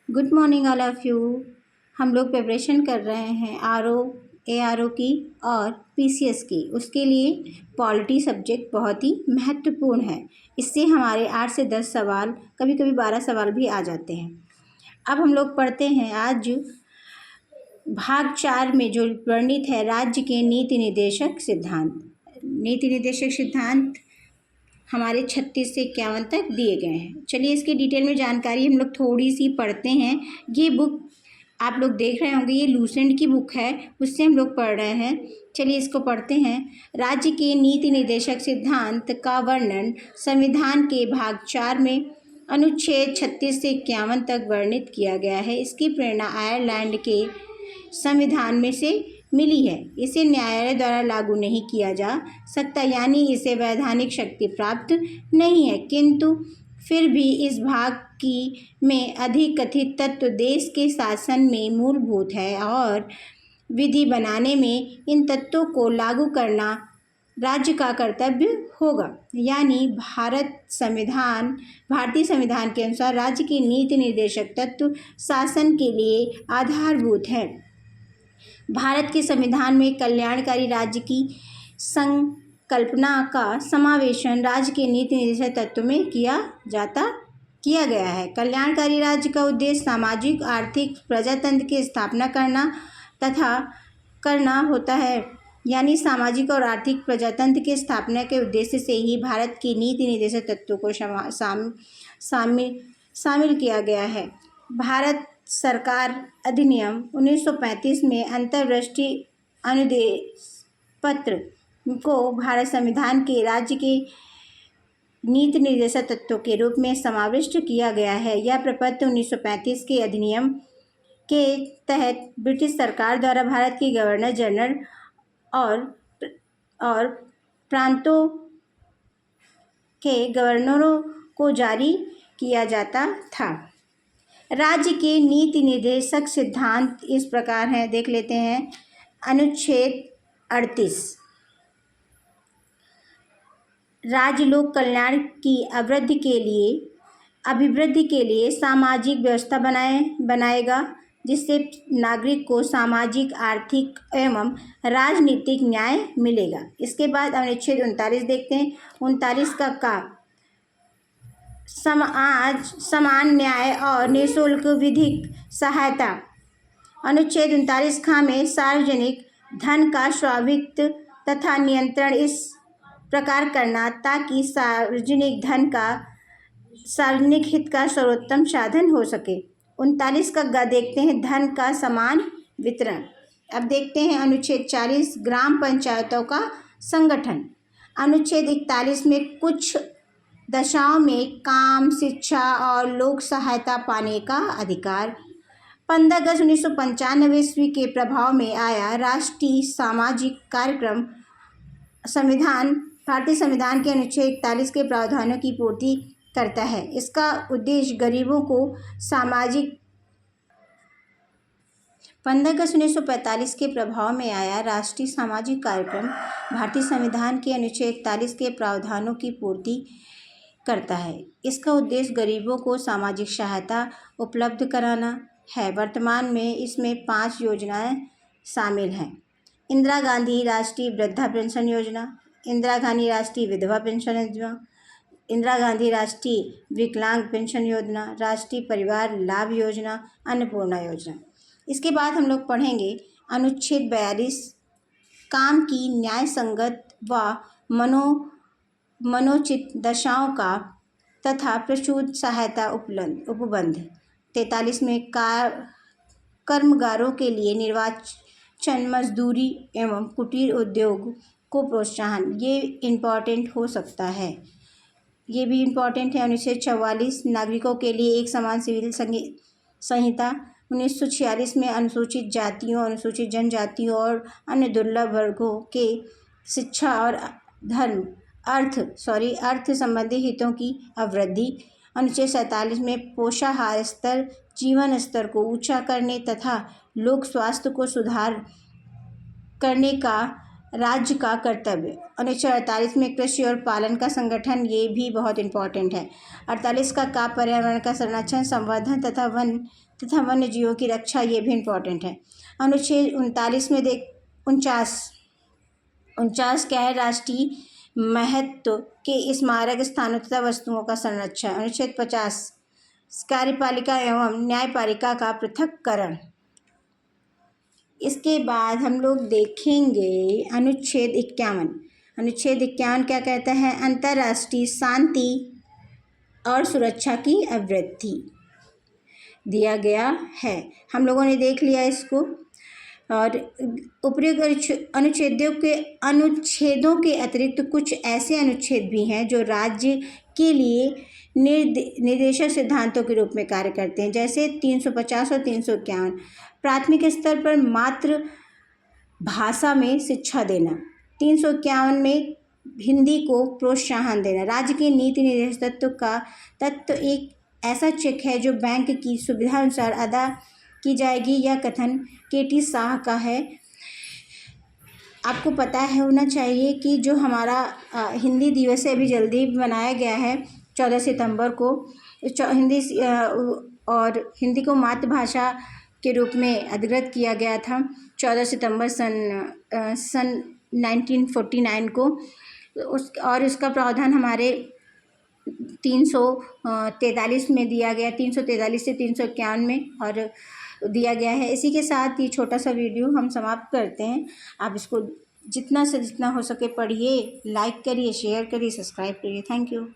Good morning all of you. हम लोग preparation कर रहे हैं ARO की और PCS की। उसके लिए पॉलिटी सब्जेक्ट बहुत ही महत्वपूर्ण है। इससे हमारे 8 से 10 सवाल, कभी कभी 12 सवाल भी आ जाते हैं। अब हम लोग पढ़ते हैं आज भाग 4 में जो वर्णित है राज्य के नीति निर्देशक सिद्धांत। नीति निर्देशक सिद्धांत हमारे 36 से 51 तक दिए गए हैं। चलिए इसकी डिटेल में जानकारी हम लोग थोड़ी सी पढ़ते हैं। ये बुक आप लोग देख रहे होंगे, ये लूसेंट की बुक है, उससे हम लोग पढ़ रहे हैं। चलिए इसको पढ़ते हैं। राज्य के नीति निर्देशक सिद्धांत का वर्णन संविधान के भाग 4 में अनुच्छेद 36 से 51 तक वर्णित किया गया है। इसकी प्रेरणा आयरलैंड के संविधान में से मिली है। इसे न्यायालय द्वारा लागू नहीं किया जा सकता, यानी इसे वैधानिक शक्ति प्राप्त नहीं है, किंतु फिर भी इस भाग की में अधिक कथित तत्व देश के शासन में मूलभूत है और विधि बनाने में इन तत्वों को लागू करना राज्य का कर्तव्य होगा। यानी भारतीय संविधान के अनुसार राज्य के नीति निर्देशक तत्व शासन के लिए आधारभूत है। भारत के संविधान में कल्याणकारी राज्य की संकल्पना का समावेशन राज्य के नीति निर्देशक तत्व में किया गया है। कल्याणकारी राज्य का उद्देश्य सामाजिक आर्थिक प्रजातंत्र की स्थापना करना होता है। यानी सामाजिक और आर्थिक प्रजातंत्र की स्थापना के उद्देश्य से ही भारत की नीति निर्देशक तत्वों को शामिल किया गया है। भारत सरकार अधिनियम 1935 में अंतर्राष्ट्रीय अनुदेश पत्र को भारत संविधान के राज्य के नीति निर्देशक तत्वों के रूप में समाविष्ट किया गया है। यह प्रपत्र 1935 के अधिनियम के तहत ब्रिटिश सरकार द्वारा भारत के गवर्नर जनरल और प्रांतों के गवर्नरों को जारी किया जाता था। राज्य के नीति निर्देशक सिद्धांत इस प्रकार हैं, देख लेते हैं। अनुच्छेद 38, राज्य लोक कल्याण की अभिवृद्धि के लिए सामाजिक व्यवस्था बनाएगा, जिससे नागरिक को सामाजिक, आर्थिक एवं राजनीतिक न्याय मिलेगा। इसके बाद अनुच्छेद 39 देखते हैं। 39 का समान न्याय और निःशुल्क विधिक सहायता। अनुच्छेद 39 ख में सार्वजनिक धन का स्वामित्व तथा नियंत्रण इस प्रकार करना ताकि सार्वजनिक हित का सर्वोत्तम साधन हो सके। 39 का ग देखते हैं, धन का समान वितरण। अब देखते हैं अनुच्छेद 40 ग्राम पंचायतों का संगठन। अनुच्छेद 41 में कुछ दशाओं में काम, शिक्षा और लोक सहायता पाने का अधिकार। 15 अगस्त 1995 ईस्वी के प्रभाव में आया राष्ट्रीय सामाजिक कार्यक्रम भारतीय संविधान के अनुच्छेद 41 के प्रावधानों की पूर्ति करता है। इसका उद्देश्य गरीबों को सामाजिक 15 अगस्त 1945 के प्रभाव में आया राष्ट्रीय सामाजिक कार्यक्रम भारतीय संविधान के अनुच्छेद 41 के प्रावधानों की पूर्ति करता है। इसका उद्देश्य गरीबों को सामाजिक सहायता उपलब्ध कराना है। वर्तमान में इसमें 5 योजनाएं शामिल हैं। इंदिरा गांधी राष्ट्रीय वृद्धा पेंशन योजना, इंदिरा गांधी राष्ट्रीय विधवा पेंशन योजना, इंदिरा गांधी राष्ट्रीय विकलांग पेंशन योजना, राष्ट्रीय परिवार लाभ योजना, अन्नपूर्णा योजना। इसके बाद हम लोग पढ़ेंगे अनुच्छेद 42 काम की न्याय संगत व मनोचित दशाओं का तथा प्रसूत सहायता उपबंध। 43 में कर्मगारों के लिए निर्वाचन मजदूरी एवं कुटीर उद्योग को प्रोत्साहन, ये इम्पॉर्टेंट हो सकता है, ये भी इम्पॉर्टेंट है। अनुच्छेद 44 नागरिकों के लिए एक समान सिविल संहिता। 1946 में अनुसूचित जातियों, अनुसूचित जनजातियों और अन्य दुर्लभ वर्गों के शिक्षा और अर्थ संबंधी हितों की अवृद्धि। अनुच्छेद 47 में पोषाहार स्तर, जीवन स्तर को ऊंचा करने तथा लोक स्वास्थ्य को सुधार करने का राज्य का कर्तव्य। अनुच्छेद 48 में कृषि और पालन का संगठन, ये भी बहुत इंपॉर्टेंट है। 48 का पर्यावरण का संरक्षण, संवर्धन तथा वन्य जीवों की रक्षा, ये भी इंपॉर्टेंट है। अनुच्छेद 39 में 49 क्या है, राष्ट्रीय महत्व के स्मारक स्थानों तथा वस्तुओं का संरक्षण। अनुच्छेद 50 कार्यपालिका एवं न्यायपालिका का पृथक्करण। इसके बाद हम लोग देखेंगे अनुच्छेद 51। अनुच्छेद 51 क्या कहता है, अंतर्राष्ट्रीय शांति और सुरक्षा की आवृत्ति दिया गया है। हम लोगों ने देख लिया इसको। और उपयुक्त अनुच्छेदों के अतिरिक्त कुछ ऐसे अनुच्छेद भी हैं जो राज्य के लिए निर्देशक सिद्धांतों के रूप में कार्य करते हैं, जैसे 350 और 351। प्राथमिक स्तर पर मातृ भाषा में शिक्षा देना। 351 में हिंदी को प्रोत्साहन देना। राज्य के नीति निर्देशक तत्व एक ऐसा चेक है जो बैंक की सुविधा अनुसार अदा की जाएगी। यह कथन केटी शाह का है। आपको पता है होना चाहिए कि जो हमारा हिंदी दिवस है अभी जल्दी मनाया गया है 14 सितंबर को। हिंदी को मातृभाषा के रूप में अधिकृत किया गया था 14 सितंबर सन 1949 को। उसका प्रावधान हमारे 343 में दिया गया, 343 से 351 में और दिया गया है। इसी के साथ ये छोटा सा वीडियो हम समाप्त करते हैं। आप इसको जितना से जितना हो सके पढ़िए, लाइक करिए, शेयर करिए, सब्सक्राइब करिए। Thank you.